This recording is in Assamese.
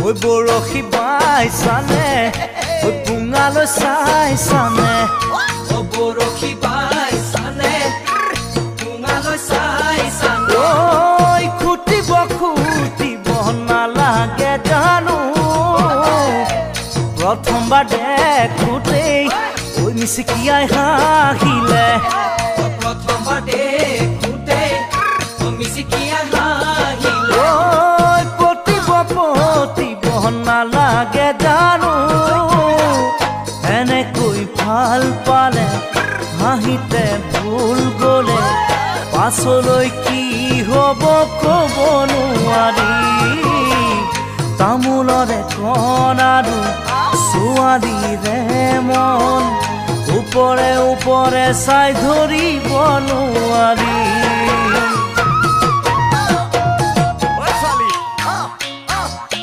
ঐ বৰশী বাইছানে ঐ পুঙালৈ চাইছানে ও বৰশী বাইছানে পুঙালৈ চাইছানে ঐ খুটিব নালাগে জানো প্ৰথমবাৰ দেখোঁতেই ঐ মিচিকিয়াই হাঁহিলে প্ৰথমবাৰ দেখোঁতেই মিচিকিয়াই হাঁহিলে পতিব নালাগে জানো এনেকৈ ভাল পালে হাঁহিতে ভুল গ'লে পাছলৈ কি হ'ব ক'ব নোৱাৰি তামোলৰে কণ আৰু ছোৱালীৰে মন ওপৰে ওপৰে চাই ধৰিব নোৱাৰি